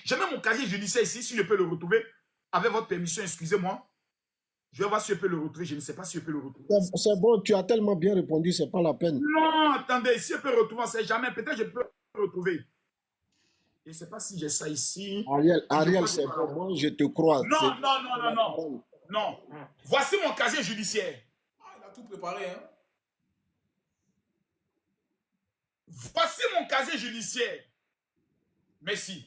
j'ai même mon casier judiciaire ici, si je peux le retrouver. Avec votre permission, excusez-moi. Je vais voir si je peux le retrouver. Je ne sais pas si je peux le retrouver. C'est bon, tu as tellement bien répondu, c'est pas la peine. Non, attendez, si je peux le retrouver, on ne sait jamais. Peut-être je peux le retrouver. Je ne sais pas si j'ai ça ici. Ariel, c'est bon, moi je te crois. Non, non, non, non, non. Non. Voici mon casier judiciaire. Ah, il a tout préparé, hein. Voici mon casier judiciaire. Merci.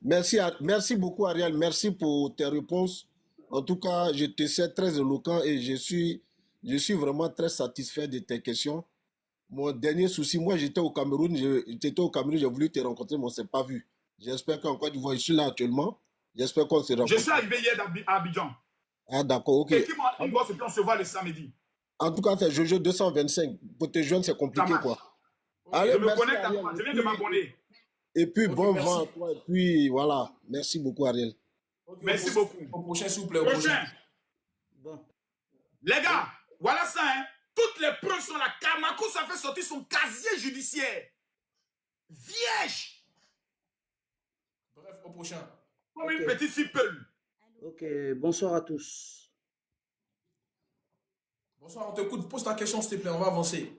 Merci beaucoup, Ariel. Merci pour tes réponses. En tout cas, je te sais très éloquent et je suis vraiment très satisfait de tes questions. Mon dernier souci, moi j'étais au Cameroun, j'ai voulu te rencontrer, mais on ne s'est pas vu. J'espère qu'en Côte d'Ivoire, je suis là actuellement. J'espère qu'on se rencontre. Je suis arrivé hier à Abidjan. Ah, d'accord, ok. Et qui m'a une bosse et puis on se voit le samedi. En tout cas, c'est Jojo 225. Pour te joindre, c'est compliqué, quoi. Allez, je me connecte à toi. Je viens de m'abonner. Et puis, bon vent à toi. Et puis, voilà. Merci beaucoup, Ariel. Okay, merci beaucoup. Au prochain, s'il vous plaît. Prochain. Bon. Les gars, voilà ça, hein. Toutes les preuves sont là. Kamakou, ça fait sortir son casier judiciaire. Vierge. Bref, au prochain. Comme une petite fille-peule. Ok, bonsoir à tous. Bonsoir, on t'écoute. Pose ta question, s'il te plaît. On va avancer.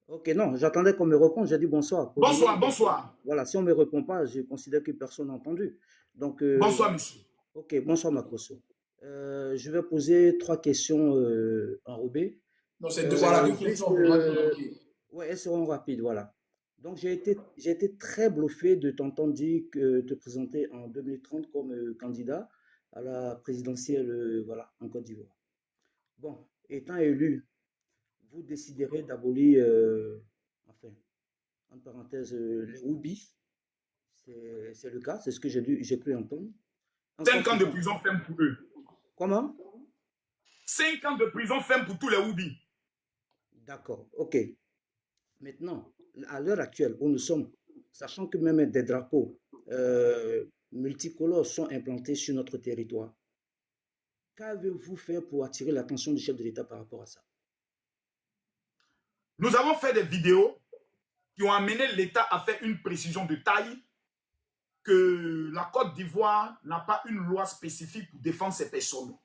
Ok, non, j'attendais qu'on me réponde. J'ai dit bonsoir. Bonsoir, bonsoir. Voilà, si on ne me répond pas, je considère que personne n'a entendu. Donc, bonsoir, monsieur. Ok, bonsoir, Makoso. Je vais poser 3 questions enrobées. Non, c'est voilà, 2 questions. Oui, elles seront rapides, voilà. Donc, j'ai été très bluffé de t'entendre dire que te présenter en 2030 comme candidat à la présidentielle voilà, en Côte d'Ivoire. Bon, étant élu, vous déciderez d'abolir, enfin, en parenthèse, les Houbi. C'est le cas, c'est ce que j'ai cru entendre. 5 ans de prison ferme pour eux. Comment? 5 ans de prison ferme pour tous les Houbi. D'accord, ok. Maintenant, à l'heure actuelle où nous sommes, sachant que même des drapeaux multicolores sont implantés sur notre territoire, qu'avez-vous fait pour attirer l'attention du chef de l'État par rapport à ça? Nous avons fait des vidéos qui ont amené l'État à faire une précision de taille que la Côte d'Ivoire n'a pas une loi spécifique pour défendre ces personnes.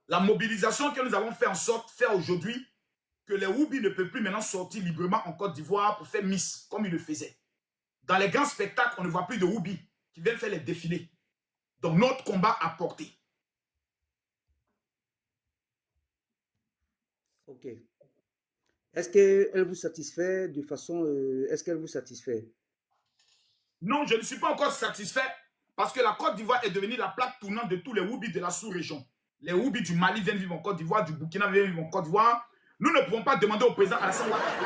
La mobilisation que nous avons fait en sorte faire aujourd'hui que les Houbi ne peuvent plus maintenant sortir librement en Côte d'Ivoire pour faire Miss, comme ils le faisaient. Dans les grands spectacles, on ne voit plus de Houbi qui viennent faire les défilés. Donc notre combat a porté. Ok. Est-ce qu'elle vous satisfait de façon... est-ce qu'elle vous satisfait? Non, je ne suis pas encore satisfait parce que la Côte d'Ivoire est devenue la plaque tournante de tous les Houbi de la sous-région. Les Houbi du Mali viennent vivre en Côte d'Ivoire, du Burkina viennent vivre en Côte d'Ivoire. Nous ne pouvons pas demander au président Alassane Ouattara.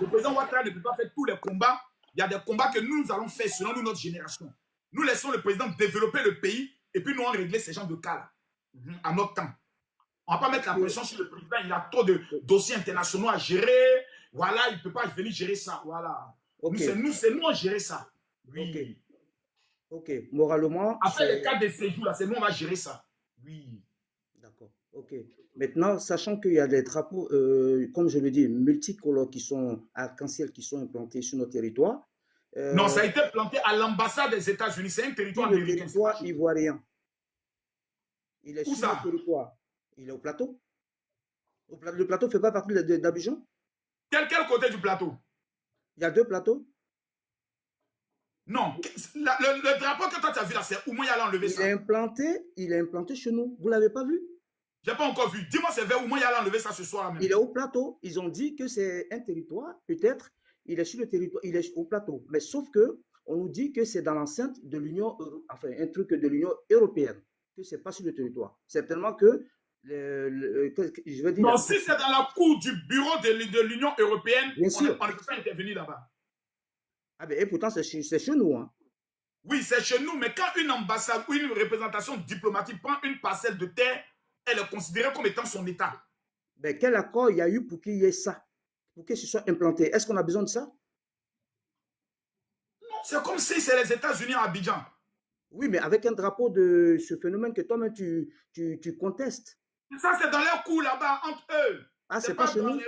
Le président Ouattara ne peut pas faire tous les combats. Il y a des combats que nous allons faire selon nous, notre génération. Nous laissons le président développer le pays et puis nous allons régler ces gens de cas-là à notre temps. On ne va pas mettre la pression sur le président. Il a trop de dossiers internationaux à gérer. Voilà, il ne peut pas venir gérer ça. Voilà. Okay. C'est nous à gérer ça. Oui. Ok. Moralement. Après les cas de séjour, là, c'est nous, on va gérer ça. Oui. D'accord. Ok. Maintenant, sachant qu'il y a des drapeaux, comme je le dis, multicolores qui sont arc-en-ciel qui sont implantés sur notre territoire. Non, ça a été planté à l'ambassade des États-Unis. C'est un territoire américain. Le territoire ivoirien. Il est où sur notre territoire. Il est au plateau. Le plateau ne fait pas partie d'Abidjan? Quel côté du plateau? Il y a 2 plateaux. Non, le drapeau que toi tu as vu là, c'est où moi il a enlevé ça. Il est implanté chez nous. Vous ne l'avez pas vu? Je n'ai pas encore vu. Dis-moi, c'est vers où moi il a enlevé ça ce soir même. Il est au plateau. Ils ont dit que c'est un territoire. Peut-être, il est sur le territoire, il est au plateau. Mais sauf que on nous dit que c'est dans l'enceinte de l'Union, enfin un truc de l'Union européenne, que c'est pas sur le territoire. Certainement que je veux dire. Non, si c'est dans la cour du bureau de l'Union européenne, on ne peut pas intervenir là-bas. Ah ben, et pourtant, c'est chez nous. Hein. Oui, c'est chez nous, mais quand une ambassade ou une représentation diplomatique prend une parcelle de terre, elle est considérée comme étant son État. Ben, quel accord il y a eu pour qu'il y ait ça? Pour que ce soit implanté? Est-ce qu'on a besoin de ça? Non, c'est comme si c'est les États-Unis à Abidjan. Oui, mais avec un drapeau de ce phénomène que toi-même tu contestes. Ça, c'est dans leur cours là-bas, entre eux. Ah, c'est pas chez nous?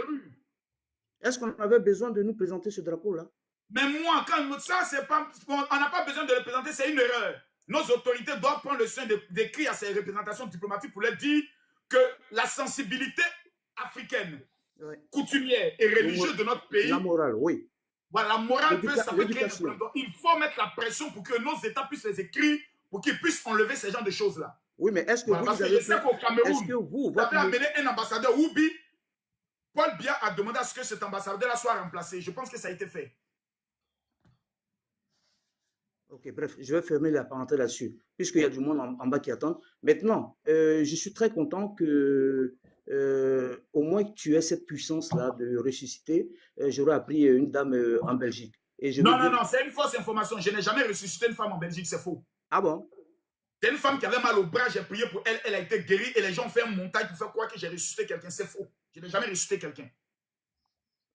Est-ce qu'on avait besoin de nous présenter ce drapeau-là? Mais moi, quand ça, c'est pas, on n'a pas besoin de représenter, c'est une erreur. Nos autorités doivent prendre le soin d'écrire à ces représentations diplomatiques pour leur dire que la sensibilité africaine, Ouais. coutumière et religieuse de notre pays, La morale, oui. voilà, la morale peut s'appliquer. L'éducation. Il faut mettre la pression pour que nos États puissent les écrire, pour qu'ils puissent enlever ces genres de choses-là. Oui, mais est-ce que Voilà, vous parce que avez je sais qu'au Cameroun, vous avez votre... amené un ambassadeur Oubi. Paul Biya a demandé à ce que cet ambassadeur-là soit remplacé. Je pense que ça a été fait. Ok, bref, je vais fermer la parenthèse là-dessus, puisqu'il y a du monde en bas qui attend. Maintenant, je suis très content que au moins que tu aies cette puissance-là de ressusciter. J'aurais appris une dame en Belgique. Et je Non, veux non, dire... non, c'est une fausse information. Je n'ai jamais ressuscité une femme en Belgique, c'est faux. Ah bon? C'est une femme qui avait mal au bras, j'ai prié pour elle, elle a été guérie et les gens ont fait un montage pour faire croire que j'ai ressuscité quelqu'un. C'est faux. Je n'ai jamais ressuscité quelqu'un.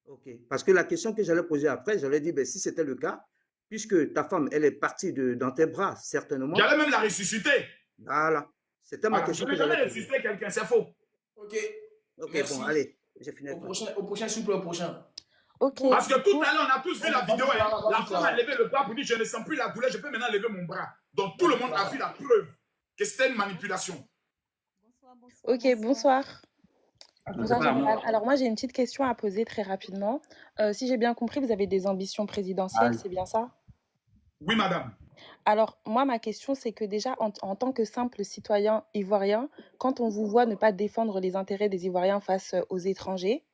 Ok, parce que la question que j'allais poser après, j'allais dire, ben, si c'était le cas, puisque ta femme, elle est partie dans tes bras, certainement. J'allais même la ressusciter. Voilà. C'était ma question. Je n'ai jamais ressuscité quelqu'un, c'est faux. Ok. Ok, Merci. bon, allez, j'ai fini. Au prochain, s'il vous plaît, au prochain. Ok. Parce que tout à l'heure, on a tous vu la vidéo. La femme a levé le bras pour dire je ne sens plus la douleur, je peux maintenant lever mon bras. Donc tout le monde a vu la preuve que c'était une manipulation. Ok, bonsoir. Bonsoir, général. Alors moi, j'ai une petite question à poser très rapidement. Si j'ai bien compris, vous avez des ambitions présidentielles, c'est bien ça? Oui, madame. Alors, moi, ma question, c'est que déjà, en tant que simple citoyen ivoirien, quand on vous voit ne pas défendre les intérêts des Ivoiriens face aux étrangers,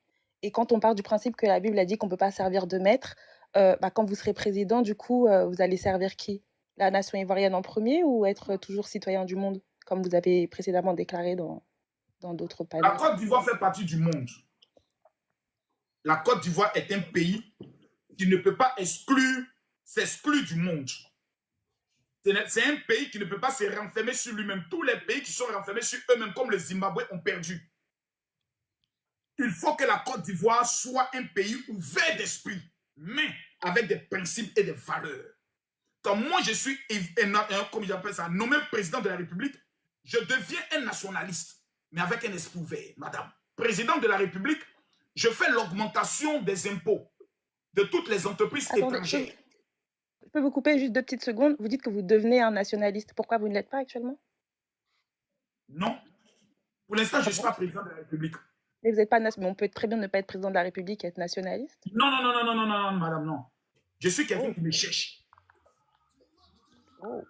et quand on part du principe que la Bible a dit qu'on ne peut pas servir de maître, quand vous serez président, du coup, vous allez servir qui? La nation ivoirienne en premier ou être toujours citoyen du monde, comme vous avez précédemment déclaré dans d'autres La panels? Côte d'Ivoire fait partie du monde. La Côte d'Ivoire est un pays qui ne peut pas s'exclure du monde. C'est un pays qui ne peut pas se renfermer sur lui-même. Tous les pays qui sont renfermés sur eux-mêmes, comme le Zimbabwe, ont perdu. Il faut que la Côte d'Ivoire soit un pays ouvert d'esprit, mais avec des principes et des valeurs. Quand moi, je suis, comme j'appelle ça, nommé président de la République, je deviens un nationaliste, mais avec un esprit ouvert, madame. Président de la République, je fais l'augmentation des impôts de toutes les entreprises étrangères. Je peux vous couper juste 2 petites secondes? Vous dites que vous devenez un nationaliste. Pourquoi vous ne l'êtes pas actuellement? Non. Pour l'instant, je ne suis pas président de la République. Mais vous n'êtes pas mais on peut très bien ne pas être président de la République et être nationaliste. Non, non, non, non, non, non, non, madame, non. Je suis quelqu'un qui me cherche. Okay.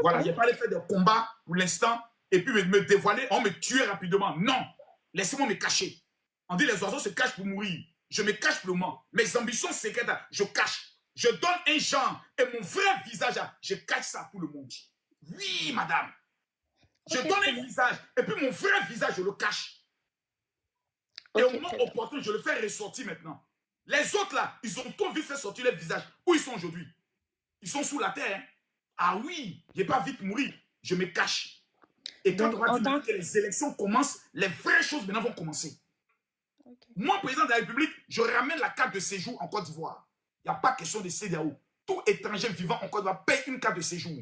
Voilà, je n'ai pas fait de combat pour l'instant et puis me dévoiler, on me tuer rapidement. Non, laissez-moi me cacher. On dit les oiseaux se cachent pour mourir. Je me cache pour le moment. Mes ambitions secrètes, je cache. Je donne un genre et mon vrai visage, je cache ça à tout le monde. Oui, madame. Je donne un visage et puis mon vrai visage, je le cache. Et au moment opportun, je le fais ressortir maintenant. Les autres là, ils ont trop vite fait sortir leur visage. Où ils sont aujourd'hui? Ils sont sous la terre. Hein? Ah oui, je n'ai pas vite mourir. Je me cache. Et quand on va dire que les élections commencent, les vraies choses maintenant vont commencer. Okay. Moi, président de la République, je ramène la carte de séjour en Côte d'Ivoire. Il n'y a pas question de CEDEAO. Tout étranger vivant en Côte d'Ivoire paye une carte de séjour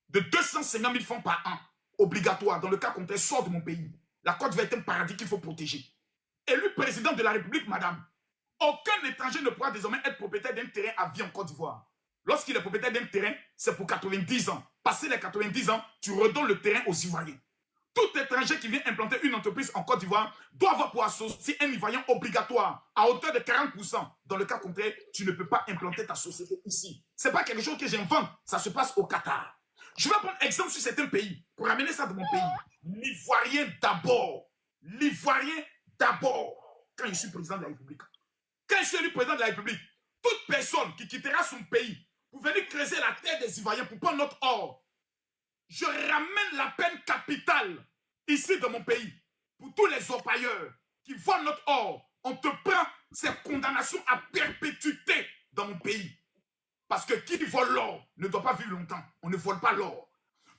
de 250 000 francs par an, obligatoire. Dans le cas contraire, sort de mon pays. La Côte d'Ivoire est un paradis qu'il faut protéger. Élu président de la République, madame, aucun étranger ne pourra désormais être propriétaire d'un terrain à vie en Côte d'Ivoire. Lorsqu'il est propriétaire d'un terrain, c'est pour 90 ans. Passé les 90 ans, tu redonnes le terrain aux Ivoiriens. Tout étranger qui vient implanter une entreprise en Côte d'Ivoire doit avoir pour associer un Ivoirien obligatoire à hauteur de 40%. Dans le cas contraire, tu ne peux pas implanter ta société ici. Ce n'est pas quelque chose que j'invente, ça se passe au Qatar. Je vais prendre exemple sur certains pays pour ramener ça de mon pays. L'Ivoirien d'abord. L'Ivoirien d'abord. Quand je suis président de la République. Quand je suis élu président de la République, toute personne qui quittera son pays pour venir creuser la terre des Ivoiriens pour prendre notre or, je ramène la peine capitale ici dans mon pays. Pour tous les orpailleurs qui volent notre or, on te prend ces condamnations à perpétuité dans mon pays. Parce que qui vole l'or ne doit pas vivre longtemps. On ne vole pas l'or.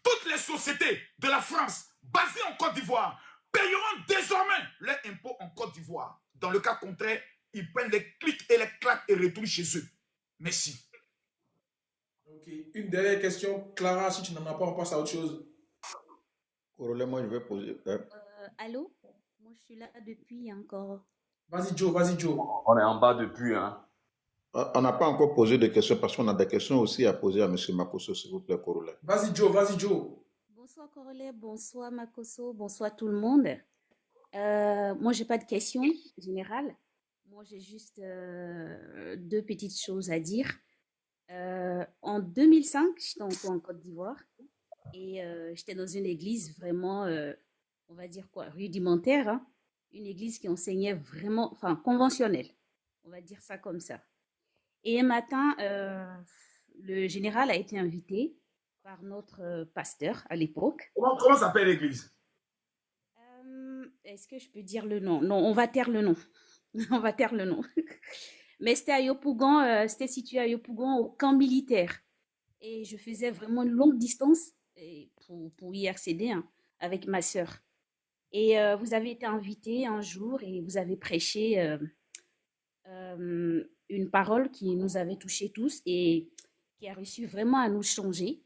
Toutes les sociétés de la France basées en Côte d'Ivoire payeront désormais leurs impôts en Côte d'Ivoire. Dans le cas contraire, ils prennent les clics et les claques et retournent chez eux. Merci. Ok. Une dernière question. Clara, si tu n'en as pas, on passe à autre chose. Moi, je vais poser. Allô? Moi, je suis là depuis encore. Vas-y, Joe, vas-y, Joe. On est en bas depuis, hein. On n'a pas encore posé de questions parce qu'on a des questions aussi à poser à M. Makosso, s'il vous plaît, Corollaire. Vas-y, Joe, vas-y, Joe. Bonsoir Corollaire, bonsoir Makosso, bonsoir tout le monde. Moi, j'ai pas de questions générales. Moi, j'ai juste deux petites choses à dire. En 2005, j'étais encore en Côte d'Ivoire et j'étais dans une église vraiment, on va dire quoi, rudimentaire, hein. Une église qui enseignait vraiment, enfin, conventionnelle. On va dire ça comme ça. Et un matin, le général a été invité par notre pasteur à l'époque. Comment s'appelle l'église? Est-ce que je peux dire le nom? Non, on va taire le nom. On va taire le nom. Mais c'était à Yopougon, c'était situé à Yopougon au camp militaire. Et je faisais vraiment une longue distance pour y accéder, hein, avec ma sœur. Et vous avez été invité un jour et vous avez prêché une parole qui nous avait touchés tous et qui a réussi vraiment à nous changer.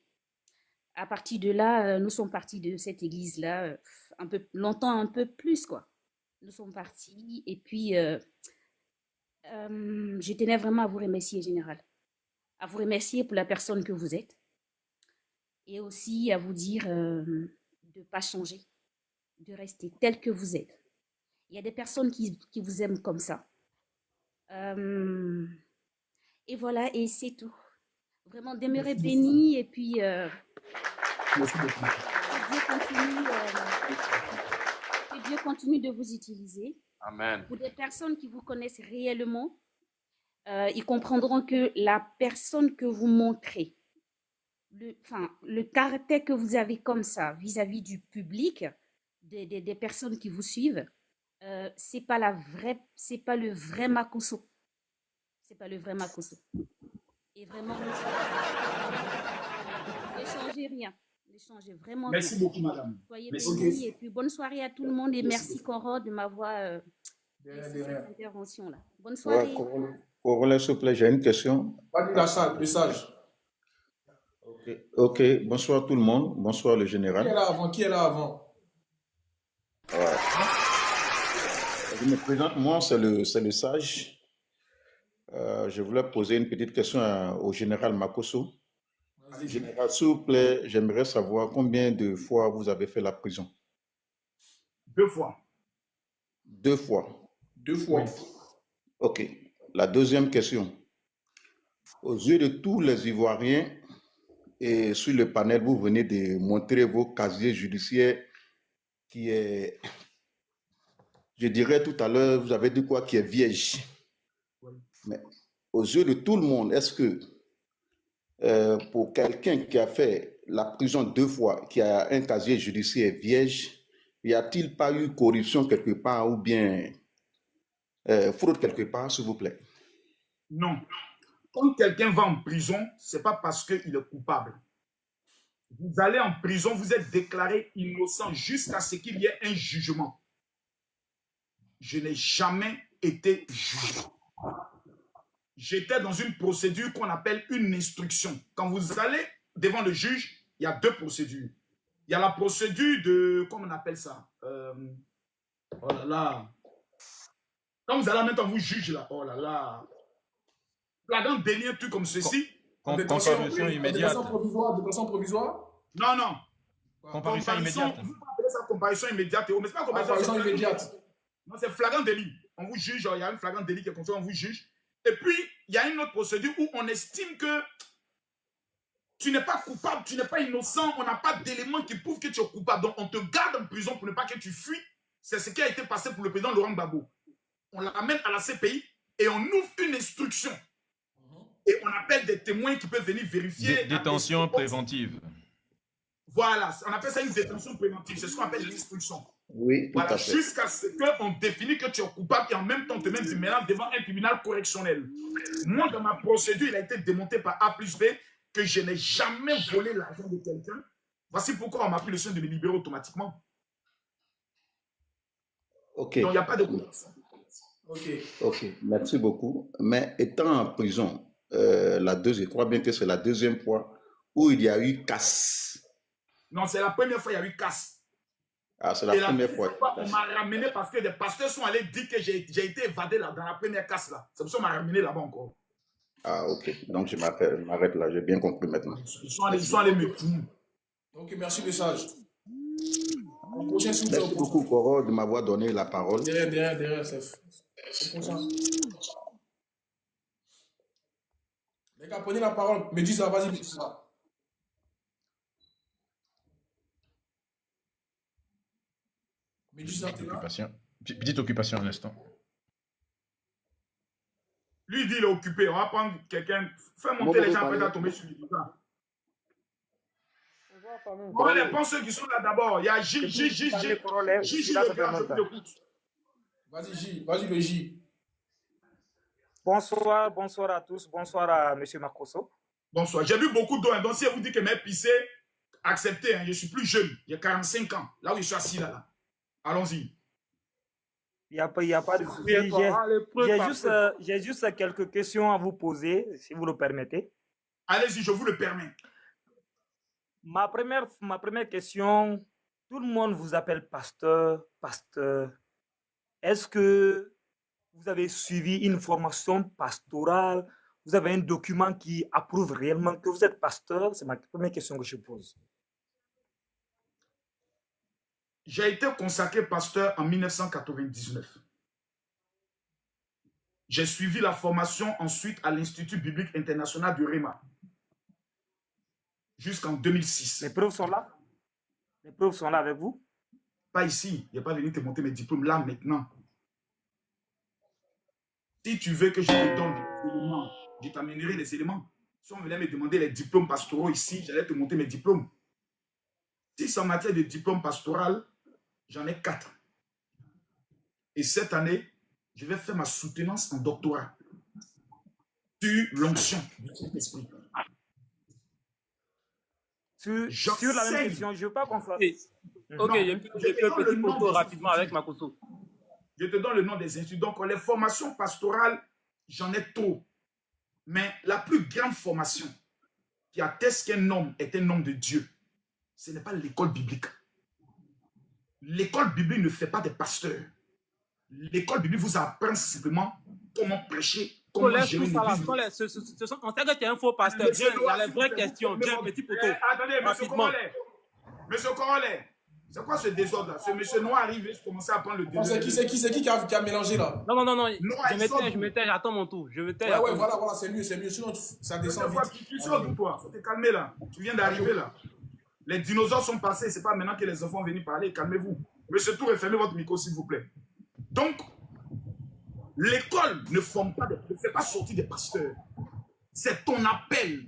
À partir de là, nous sommes partis de cette église-là un peu longtemps, un peu plus, quoi. Nous sommes partis et puis je tenais vraiment à vous remercier, Général. À vous remercier pour la personne que vous êtes et aussi à vous dire de ne pas changer, de rester tel que vous êtes. Il y a des personnes qui vous aiment comme ça. Et voilà, et c'est tout. Vraiment, demeurez bénis et puis Merci beaucoup. que Dieu continue de vous utiliser. Amen. Pour des personnes qui vous connaissent réellement, ils comprendront que la personne que vous montrez, le caractère que vous avez comme ça vis-à-vis du public, des personnes qui vous suivent, c'est pas le vrai Makosso. C'est pas le vrai Makosso. Et vraiment, ne changez rien. Ne changez vraiment rien. Merci beaucoup, madame. Soyez Merci. bénis et puis bonne soirée à tout le monde et merci Coro de m'avoir De laissé rien. cette intervention-là. Bonne soirée. Corollaire, s'il vous plaît, j'ai une question. Vas-y, la message. Ok, bonsoir tout le monde. Bonsoir le Qui est général. là avant? Qui est là avant? Je me présente, moi, c'est le sage. Je voulais poser une petite question au général Makosso. Vas-y. Général, s'il vous plaît, j'aimerais savoir combien de fois vous avez fait la prison? 2 fois. 2 fois. 2 fois. Ok. La deuxième question. Aux yeux de tous les Ivoiriens et sur le panel, vous venez de montrer vos casiers judiciaires qui est, je dirais tout à l'heure, vous avez dit quoi, qui est vierge. Mais aux yeux de tout le monde, est-ce que pour quelqu'un qui a fait la prison 2 fois, qui a un casier judiciaire vierge, y a-t-il pas eu corruption quelque part ou bien fraude quelque part, s'il vous plaît? Non. Quand quelqu'un va en prison, ce n'est pas parce qu'il est coupable. Vous allez en prison, vous êtes déclaré innocent jusqu'à ce qu'il y ait un jugement. Je n'ai jamais été jugé. J'étais dans une procédure qu'on appelle une instruction. Quand vous allez devant le juge, il y a 2 procédures. Il y a la procédure de, comment on appelle ça? Oh là là. Quand vous allez en même temps, vous juge là. Oh là là. Flagrant délit, un truc comme ceci. Comparution immédiate. Détention provisoire? Non, non. Comparution immédiate. Vous appelez ça comparution immédiate. Mais c'est pas Comparution immédiate. Non, c'est flagrant délit. On vous juge, il y a un flagrant délit qui est comme ça, on vous juge. Et puis, il y a une autre procédure où on estime que tu n'es pas coupable, tu n'es pas innocent, on n'a pas d'éléments qui prouvent que tu es coupable. Donc, on te garde en prison pour ne pas que tu fuis. C'est ce qui a été passé pour le président Laurent Gbagbo. On l'amène à la CPI et on ouvre une instruction. Et on appelle des témoins qui peuvent venir vérifier. Détention préventive. Voilà, on appelle ça une détention préventive. C'est ce qu'on appelle l'instruction. Oui, tout Voilà, à fait. jusqu'à ce qu'on définisse que tu es coupable et en même temps te met du mélange devant un tribunal correctionnel. Moi, dans ma procédure, il a été démonté par A plus B que je n'ai jamais volé l'argent de quelqu'un. Voici pourquoi on m'a pris le soin de me libérer automatiquement. Ok. Donc, il n'y a pas de correction. Ok, merci beaucoup. Mais étant en prison, je crois bien que c'est la deuxième fois où il y a eu casse. Non, c'est la première fois qu'il y a eu casse. Ah, c'est la première fois. On m'a ramené parce que des pasteurs sont allés dire que j'ai été évadé là, dans la première casse là. C'est pour ça qu'on m'a ramené là-bas encore. Ah, ok. Donc, je m'arrête là. J'ai bien compris maintenant. Ils sont allés me tuer. Ok, merci le sage. Au prochain, s'il vous plaît, au Merci prochain. beaucoup, Koro, de m'avoir donné la parole. Derrière, Steph. Au prochain. Les gars, prenez la parole. Me dis ça, vas-y, me dis ça. Me dis ça, t'es là. Petite occupation un instant. Lui, il dit il est occupé. On va prendre quelqu'un. Fais monter les gens, après, à tomber sur lui. On va les prendre ceux qui sont là d'abord. Il y a Gigi, le gars, je vous écoute. Vas-y, J. Vas-y, le J. Bonsoir à tous. Bonsoir à M. Makosso. Bonsoir. J'ai bu beaucoup d'eau. Donc, si elle vous dit que mes pissé, acceptez. Je suis plus jeune. J'ai 45 ans. Là où je suis assis, là. Allons-y. Il n'y a pas de souci. J'ai juste quelques questions à vous poser, si vous le permettez. Allez-y, je vous le permets. Ma première question, tout le monde vous appelle pasteur. Est-ce que vous avez suivi une formation pastorale? Vous avez un document qui approuve réellement que vous êtes pasteur? C'est ma première question que je pose. J'ai été consacré pasteur en 1999. J'ai suivi la formation ensuite à l'Institut biblique international du Réma jusqu'en 2006. Les preuves sont là? Les preuves sont là avec vous? Pas ici. Il n'est pas venu te monter mes diplômes là maintenant. Si tu veux que je te donne des éléments, je t'amènerai les éléments. Si on venait me demander les diplômes pastoraux ici, j'allais te monter mes diplômes. Si c'est en matière de diplôme pastoral, j'en ai 4. Et cette année, je vais faire ma soutenance en doctorat sur l'onction du Saint-Esprit. Sur la même question, je ne veux pas qu'on fasse. Ok, il y a une petite photo rapidement avec Makosso. Je te donne le nom des instituts. Donc, les formations pastorales, j'en ai trop. Mais la plus grande formation qui atteste qu'un homme est un homme de Dieu, ce n'est pas l'école biblique. L'école biblique ne fait pas des pasteurs. L'école biblique vous apprend simplement comment prêcher, comment gérer une église. On sait que tu es un faux pasteur. Viens, il y a les vraies questions. Viens, petit poteau. Attendez, monsieur Corollaire. Monsieur Corollaire, c'est quoi ce désordre-là? Ce monsieur noir arrive et je commençais à prendre le désordre. C'est qui qui a mélangé là? Non. Je me tais, j'attends mon tour. Ouais, voilà, c'est mieux. Sinon, ça descend vite. Tu sors de toi, faut te calmer là. Tu viens d'arriver là. Les dinosaures sont passés, c'est pas maintenant que les enfants viennent parler. Calmez-vous. Monsieur Tour, fermez votre micro s'il vous plaît. Donc, l'école ne fait pas sortir des pasteurs. C'est ton appel.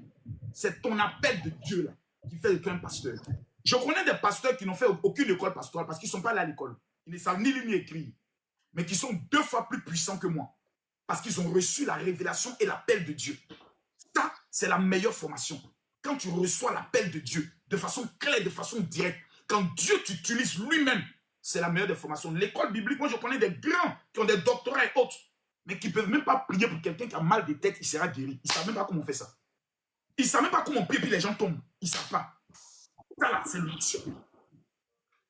C'est ton appel de Dieu là qui fait de toi un pasteur. Je connais des pasteurs qui n'ont fait aucune école pastorale parce qu'ils ne sont pas allés à l'école. Ils ne savent ni lire ni écrire. Mais qui sont 2 fois plus puissants que moi. Parce qu'ils ont reçu la révélation et l'appel de Dieu. Ça, c'est la meilleure formation. Quand tu reçois l'appel de Dieu de façon claire, de façon directe, quand Dieu t'utilise lui-même, c'est la meilleure des formations. L'école biblique, moi je connais des grands qui ont des doctorats et autres, mais qui ne peuvent même pas prier pour quelqu'un qui a mal de tête, il sera guéri. Ils ne savent même pas comment on fait ça. Ils ne savent même pas comment on prie puis les gens tombent. Ils ne savent pas. Ça là, c'est l'option.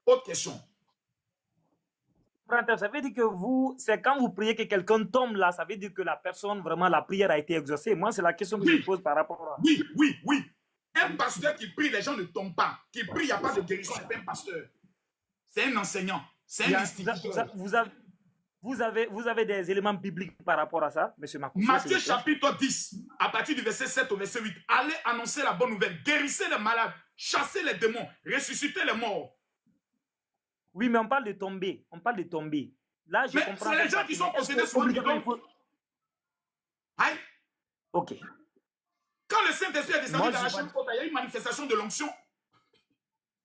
Autre question. Ça veut dire que c'est quand vous priez que quelqu'un tombe là, ça veut dire que la personne, vraiment, la prière a été exaucée. Moi, c'est la question que je pose par rapport à... Oui. Un pasteur qui prie, les gens ne tombent pas. Qui prie, il n'y a pas de guérison, c'est pas un pasteur. C'est un enseignant. C'est un instituteur. Vous avez des éléments bibliques par rapport à ça, M. Makosso? Matthieu chapitre 10, à partir du verset 7 au verset 8. Allez annoncer la bonne nouvelle. Guérissez les malades. Chassez les démons. Ressuscitez les morts. Oui, mais on parle de tomber. Là, je comprends. C'est les gens qui sont possédés sur le bidon. Aïe. Ok. Quand le Saint-Esprit est descendu dans la chambre haute, il y a une manifestation de l'onction.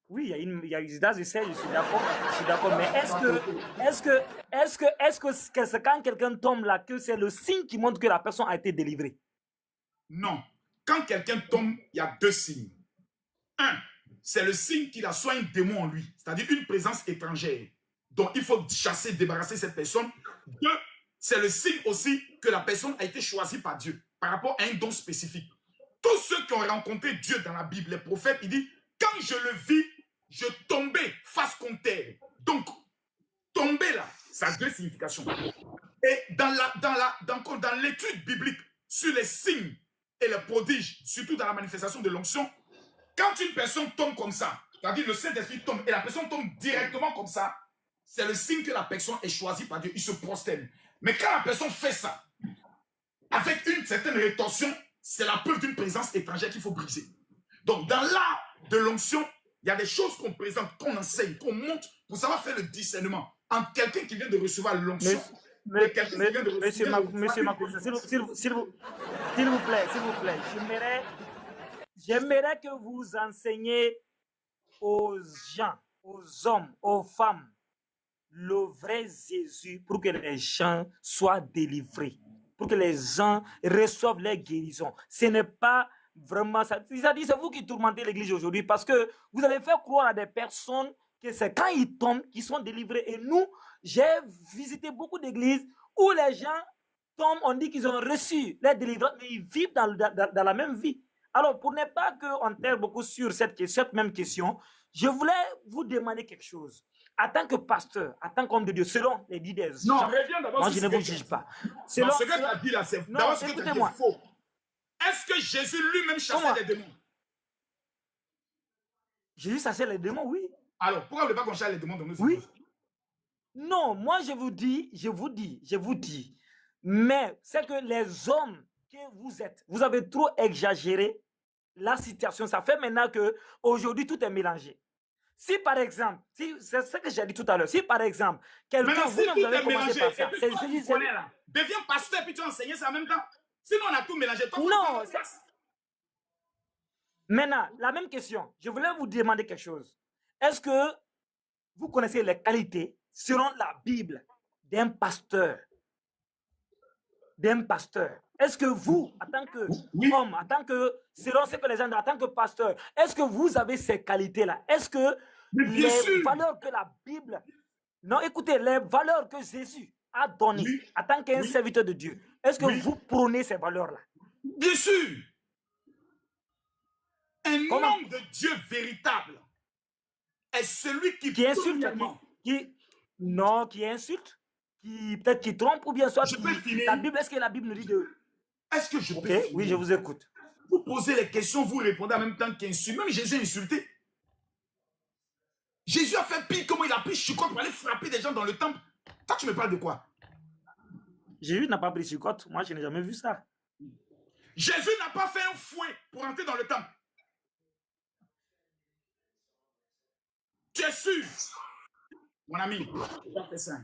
Oui, il y a je sais, je suis d'accord. Mais est-ce que c'est quand quelqu'un tombe là que c'est le signe qui montre que la personne a été délivrée? Non. Quand quelqu'un tombe, il y a 2 signes. 1, c'est le signe qu'il a soit un démon en lui, c'est-à-dire une présence étrangère. Donc, il faut chasser, débarrasser cette personne. 2, c'est le signe aussi que la personne a été choisie par Dieu par rapport à un don spécifique. Tous ceux qui ont rencontré Dieu dans la Bible, les prophètes, il dit, quand je le vis, je tombais face contre terre. Donc, tomber là, ça a 2 significations. Et dans l'étude biblique, sur les signes et les prodiges, surtout dans la manifestation de l'onction, quand une personne tombe comme ça, c'est-à-dire le Saint-Esprit tombe et la personne tombe directement comme ça, c'est le signe que la personne est choisie par Dieu, il se prosterne. Mais quand la personne fait ça, avec une certaine rétorsion, c'est la preuve d'une présence étrangère qu'il faut briser. Donc, dans l'art de l'onction, il y a des choses qu'on présente, qu'on enseigne, qu'on montre pour savoir faire le discernement entre quelqu'un qui vient de recevoir l'onction et quelqu'un qui vient de recevoir Monsieur Makoso, s'il vous plaît, j'aimerais que vous enseigniez aux gens, aux hommes, aux femmes, le vrai Jésus pour que les gens soient délivrés, pour que les gens reçoivent les guérisons. Ce n'est pas vraiment ça. C'est-à-dire, c'est vous qui tourmentez l'église aujourd'hui parce que vous avez fait croire à des personnes que c'est quand ils tombent qu'ils sont délivrés. Et nous, j'ai visité beaucoup d'églises où les gens tombent, on dit qu'ils ont reçu les délivrances, mais ils vivent dans la même vie. Alors, pour ne pas qu'on terre beaucoup sur cette même question, je voulais vous demander quelque chose. En tant que pasteur, en tant qu'homme de Dieu, selon les dits des gens, reviens d'abord moi sur je ne ce vous que juge pas. ce que tu as dit là, c'est d'abord ce que tu as dit est faux. Est-ce que Jésus lui-même chassait les démons? Jésus chassait les démons, oui. Alors, pourquoi vous ne voulez pas qu'on chasse les démons dans nos églises? Non, moi je vous dis. Mais c'est que les hommes que vous êtes, vous avez trop exagéré la situation. Ça fait maintenant que aujourd'hui tout est mélangé. Si par exemple, c'est ce que j'ai dit tout à l'heure, si par exemple, quelqu'un vous avez commencé par ça, c'est deviens pasteur puis tu enseignes ça en même temps. Sinon on a tout mélangé. Non. Maintenant, la même question. Je voulais vous demander quelque chose. Est-ce que vous connaissez les qualités selon la Bible d'un pasteur? Est-ce que vous, en tant qu'homme, en tant que, selon ce que les gens disent, en tant que pasteur, est-ce que vous avez ces qualités-là? Est-ce que les valeurs que la Bible... Non, écoutez, les valeurs que Jésus a données en tant qu'un serviteur de Dieu, est-ce que vous prônez ces valeurs-là? Bien sûr. Un homme de Dieu véritable est celui qui insulte, qui insulte, peut-être qui trompe ou bien soit la Bible. Est-ce que la Bible nous dit de... Est-ce que je peux finir? Oui, je vous écoute. Vous posez les questions, vous répondez en même temps qu'insulte. Même Jésus a insulté. Jésus a fait pire, comment il a pris chicotte pour aller frapper des gens dans le temple. Toi, tu me parles de quoi? Jésus n'a pas pris chicotte. Moi, je n'ai jamais vu ça. Jésus n'a pas fait un fouet pour entrer dans le temple. Tu es sûr? Mon ami, pas fait ça.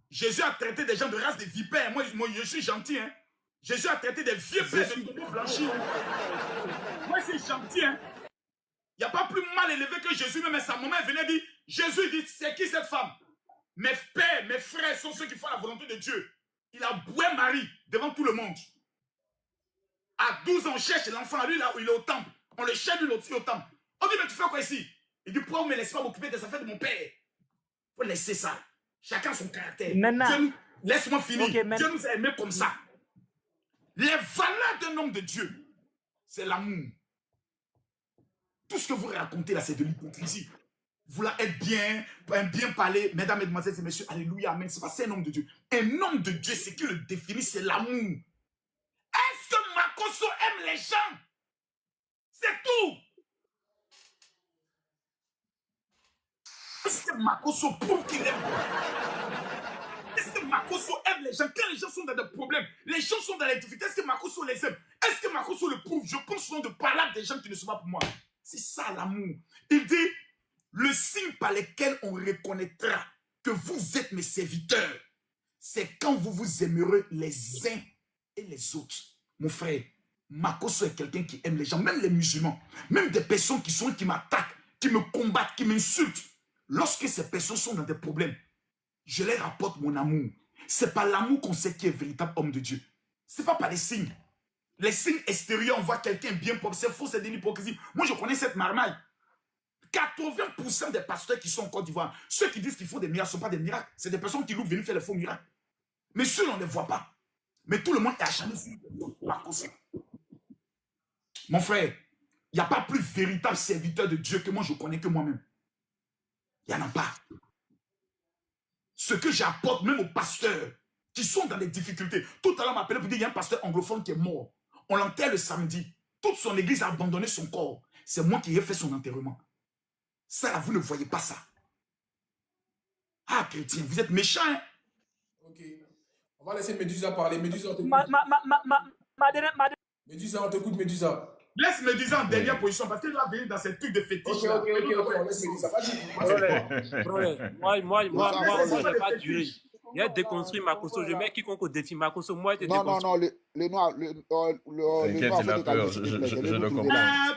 Jésus a traité des gens de race de vipères. Moi, je suis gentil. Hein? Jésus a traité des vieux pères de tombeaux blanchis. Moi, c'est gentil. Hein? Il n'y a pas plus mal élevé que Jésus. Même sa maman venait dire, Jésus dit, c'est qui cette femme? Mes pères, mes frères sont ceux qui font la volonté de Dieu. Il a boué Marie devant tout le monde. À 12 ans, on cherche l'enfant. Lui, là où il est au temple. On le cherche, lui, au temple. On dit, mais tu fais quoi ici? Il dit, pourquoi on ne me laisse pas m'occuper des affaires de mon père? Il faut laisser ça. Chacun son caractère. Laisse-moi finir. Okay, Dieu nous a aimés comme ça. Les valeurs d'un homme de Dieu, c'est l'amour. Tout ce que vous racontez là, c'est de l'hypocrisie. Vouloir être bien parler, mesdames, mesdemoiselles et messieurs, alléluia, amen. C'est pas un homme de Dieu. Un homme de Dieu, ce qui le définit, c'est l'amour. Est-ce que Makoso aime les gens? C'est tout. Est-ce que Makoso prouve qu'il aime? Est-ce que Makoso aime les gens? Quand les gens sont dans des problèmes, les gens sont dans les difficultés, est-ce que Makoso les aime? Est-ce que Makoso le prouve? Je pense souvent de parler à des gens qui ne sont pas pour moi. C'est ça l'amour. Il dit, le signe par lequel on reconnaîtra que vous êtes mes serviteurs, c'est quand vous vous aimerez les uns et les autres. Mon frère, Makoso est quelqu'un qui aime les gens, même les musulmans, même des personnes qui m'attaquent, qui me combattent, qui m'insultent. Lorsque ces personnes sont dans des problèmes, je leur apporte mon amour. C'est par l'amour qu'on sait qui est véritable homme de Dieu. Ce n'est pas par les signes. Les signes extérieurs, on voit quelqu'un bien propre. C'est faux, c'est de l'hypocrisie. Moi, je connais cette marmaille. 80% des pasteurs qui sont en Côte d'Ivoire, ceux qui disent qu'ils font des miracles, ne sont pas des miracles. C'est des personnes qui louent venir faire les faux miracles. Mais ceux, on ne les voit pas. Mais tout le monde est acharné par cause. Mon frère, il n'y a pas plus véritable serviteur de Dieu que moi, je connais que moi-même. Il n'y en a pas. Ce que j'apporte même aux pasteurs qui sont dans les difficultés. Tout à l'heure, on m'a appelé pour dire qu'il y a un pasteur anglophone qui est mort. On l'enterre le samedi. Toute son église a abandonné son corps. C'est moi qui ai fait son enterrement. Ça, là, vous ne voyez pas ça. Ah, chrétien, vous êtes méchant, hein? Ok. On va laisser Médusa parler. Médusa, on t'écoute. Médusa, on t'écoute, Médusa. Laisse Médusa en dernière position parce qu'elle va venir dans ces trucs de fétiche. Ok, on laisse Médusa. Vas-y. Moi, je n'ai pas duré. Il a déconstruit Makoso. Je mets quiconque au défi. Makoso, moi, il était déconstruit. Le noir, T'inquiète, il a peur, je le comprends.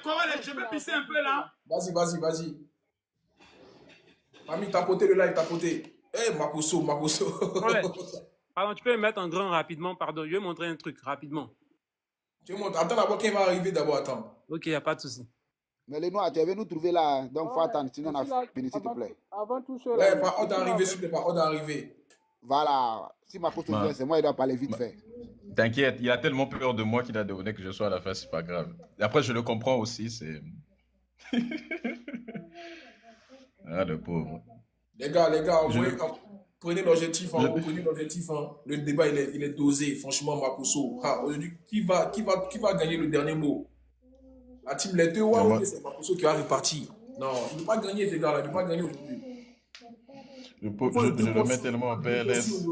Corole, je peux pisser un peu là. Vas-y. Ami, tapoter le live, tapoter. Eh, Makoso. Pardon, tu peux me mettre en grand rapidement, pardon. Je vais montrer un truc rapidement. Attends d'abord, qui va arriver d'abord, attends. Ok, il n'y a pas de souci. Mais les noirs, tu es venu nous trouver là, donc il faut attendre, sinon on a fini, s'il te plaît. Avant tout cela. Ouais, par ordre d'arrivée, s'il te plaît, par ordre d'arrivée. Voilà, si ma poste vient, c'est moi, il doit parler vite fait. T'inquiète, il a tellement peur de moi qu'il a demandé que je sois à la fin, c'est pas grave. Et après, je le comprends aussi, c'est... Ah, le pauvre. Les gars, prenez l'objectif, hein. Le débat, il est dosé, franchement, Makoso. Aujourd'hui, qui va gagner le dernier mot? La team Les Deux, c'est Makoso qui va repartir. Non, il ne peut pas gagner, ces gars-là, il ne peut pas gagner aujourd'hui. Je le mets tellement en PLS.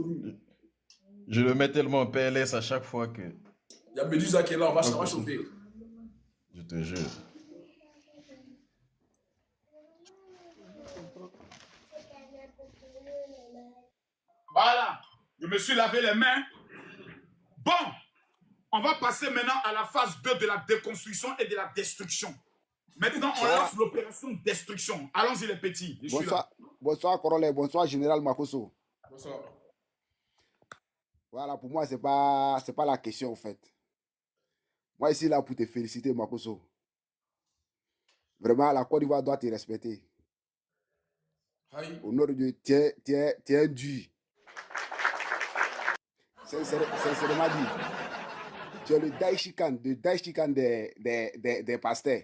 Je le mets tellement en PLS à chaque fois que... Il y a Médusa qui est là, on va chauffer. Je te jure. Voilà, je me suis lavé les mains. Bon, on va passer maintenant à la phase 2 de la déconstruction et de la destruction. Maintenant, on lance l'opération destruction. Allons-y les petits. Bonsoir Corole, bonsoir Général Makoso. Bonsoir. Voilà, pour moi, c'est pas la question en fait. Moi, ici, là, pour te féliciter, Makoso. Vraiment, la Côte d'Ivoire doit te respecter. Aïe. Au nom de Dieu, tu es un dur. Sincèrement dit. Tu es le Daishikan des pasteurs.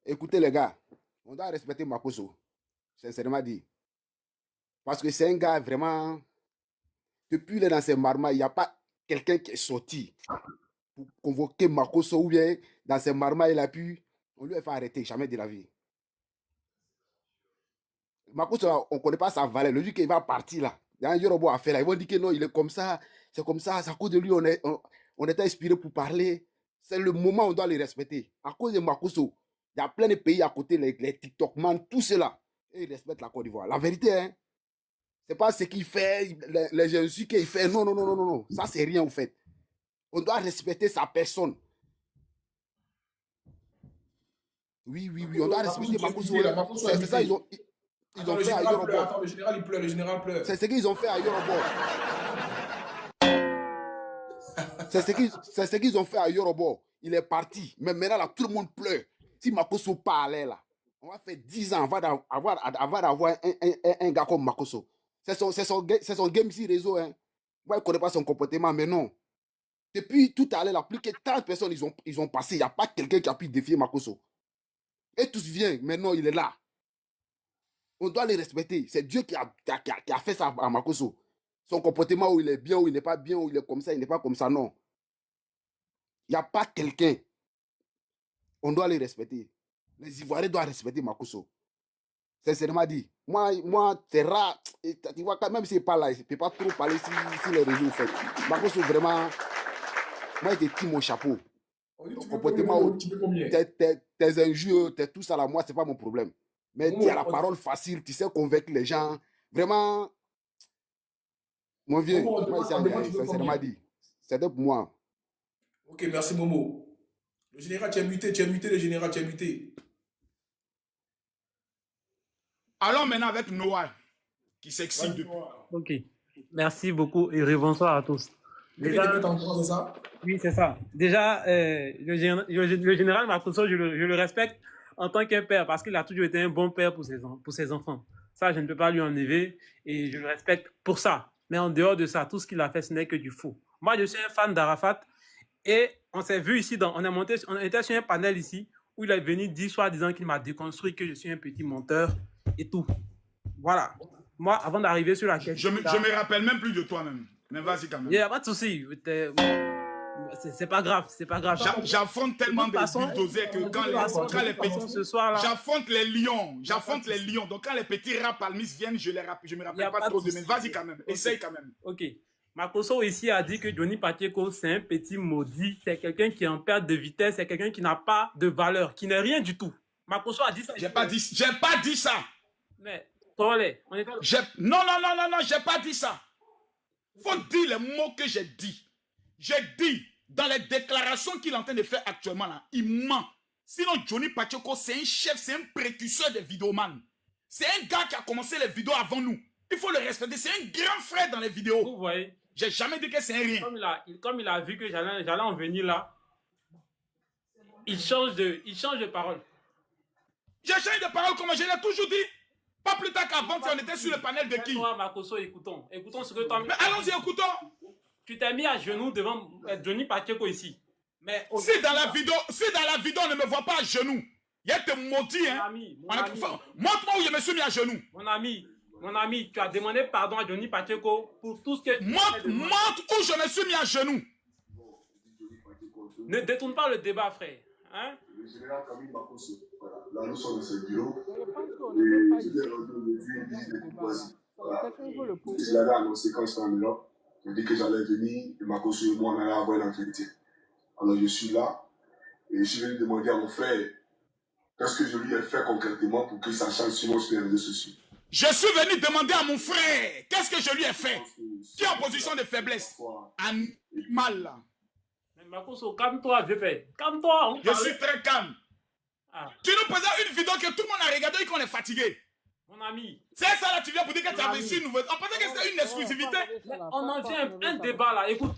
Écoutez les gars, on doit respecter Makoso. Sincèrement dit. Parce que c'est un gars vraiment... Depuis qu'il est dans ses marmas, il n'y a pas quelqu'un qui est sorti pour convoquer Makoso ou bien dans ses marmas, il a pu... On lui a fait arrêter, jamais de la vie. Makoso, on ne connaît pas sa valeur. Le jour qu'il va partir là, il y a un Yoruba à faire là. Ils vont dire que non, il est comme ça, c'est comme ça. C'est à cause de lui, on était inspiré pour parler. C'est le moment où on doit les respecter. À cause de Makoso, il y a plein de pays à côté, les TikTokman, tout cela. Et ils respectent la Côte d'Ivoire. La vérité, hein, c'est pas ce qu'il fait, les insultes qu'il fait. Non. Ça, c'est rien, en fait. On doit respecter sa personne. Oui, on doit respecter Makoso. C'est ça, ils ont fait à Yoruba. Attends, le général pleure. C'est ce qu'ils ont fait à Yoruba. C'est ce qu'ils ont fait à Yoruba. Il est parti. Mais maintenant, là, tout le monde pleure. Si Makoso parlait, là, on va faire 10 ans avant d'avoir un gars comme Makoso. C'est son game si réseau. Hein. Moi, je ne connais pas son comportement, mais non. Depuis tout à l'heure, là, plus que 30 personnes, ils ont passé. Il n'y a pas quelqu'un qui a pu défier Makoso. Et tous viennent. Maintenant, il est là. On doit les respecter. C'est Dieu qui a fait ça à Makoso. Son comportement où il est bien, où il n'est pas bien, où il est comme ça, il n'est pas comme ça, non. Il n'y a pas quelqu'un. On doit les respecter. Les Ivoiriens doivent respecter Makoso. Sincèrement dit. Moi c'est rare. Tu vois, même s'il n'est pas là, il ne peut pas trop parler si les réseaux fait. Makoso, vraiment, moi, il te tire mon chapeau. Ton comportement, tes injures, tout ça là, moi, ce n'est pas mon problème. Mais tu as la parole facile, tu sais convaincre les gens. Vraiment, mon vieux, moi, sincèrement dit. C'est pour moi. Ok, merci Momo. Le général, tu es muté, le général, tu es muté. Allons maintenant avec Noah, qui s'excite depuis. Ok, merci beaucoup et bonsoir à tous. Déjà, c'est ça? Oui, c'est ça. Déjà, le général Makoso, je le respecte en tant qu'un père parce qu'il a toujours été un bon père pour ses enfants. Ça, je ne peux pas lui enlever et je le respecte pour ça. Mais en dehors de ça, tout ce qu'il a fait, ce n'est que du faux. Moi, je suis un fan d'Arafat et on s'est vu ici, on était sur un panel ici où il est venu dire, soi-disant qu'il m'a déconstruit, que je suis un petit menteur et tout. Voilà. moi, avant d'arriver sur la Je question... je me rappelle même plus de toi-même. Mais vas-y quand Il même. n'y a pas de souci. C'est pas grave, c'est pas grave. J'affronte tellement de bulldozers que de toute façon, ce soir-là... J'affronte les lions. J'affronte les lions. Donc quand les petits rapalmistes viennent, je me rappelle pas trop de mais vas-y quand même. Essaye quand même. Ok. Makoso ici a dit que Johnny Pacheco, c'est un petit maudit. C'est quelqu'un qui est en perte de vitesse. C'est quelqu'un qui n'a pas de valeur, qui n'est rien du tout. Makoso a dit ça. J'ai pas dit ça. Mais, on est... Non, j'ai pas dit ça. Faut dire les mots que j'ai dit. J'ai dit, dans les déclarations qu'il est en train de faire actuellement, là, il ment. Sinon, Johnny Pacheco, c'est un chef, c'est un précurseur des vidéomans. C'est un gars qui a commencé les vidéos avant nous. Il faut le respecter. C'est un grand frère dans les vidéos. Vous voyez. J'ai jamais dit que c'est un rien. Comme il a vu que j'allais en venir là, il change de parole. J'ai changé de parole, comme je l'ai toujours dit. Pas plus tard qu'avant, on était sur le panel de qui? Toi, Makoso, écoutons ce que toi... Mais allons-y, écoutons. Tu t'es mis à genoux devant Johnny Pacheco ici. Mais si dans la vidéo, on ne me voit pas à genoux, il y a te maudit, hein. Montre-moi où je me suis mis à genoux. Mon ami, tu as demandé pardon à Johnny Pacheco pour tout ce que... Montre où je me suis mis à genoux. Ne détourne pas le débat, frère. Hein? Le général Camille Makoso, voilà. Là, nous sommes dans ce bureau. Et je l'ai rendu aujourd'hui, il dit de Kouazi. Voilà. Je l'avais annoncé quand j'étais en Europe. Je dis que j'allais venir, et Makoso et moi, on allait avoir une entretien. Alors, je suis là, et je suis venu demander à mon frère qu'est-ce que je lui ai fait concrètement pour que ça change sur les réseaux sociaux. Je suis venu demander à mon frère qu'est-ce que je lui ai fait. Qui est en position de faiblesse. Mal là. Makoso, calme-toi, VP. Calme-toi. Je suis très calme. Tu nous présentes une vidéo que tout le monde a regardé et qu'on est fatigué. Mon ami. C'est ça là, tu viens pour dire que tu as reçu une nouvelle. On pensait que c'était une exclusivité. On en vient un débat là. Écoute.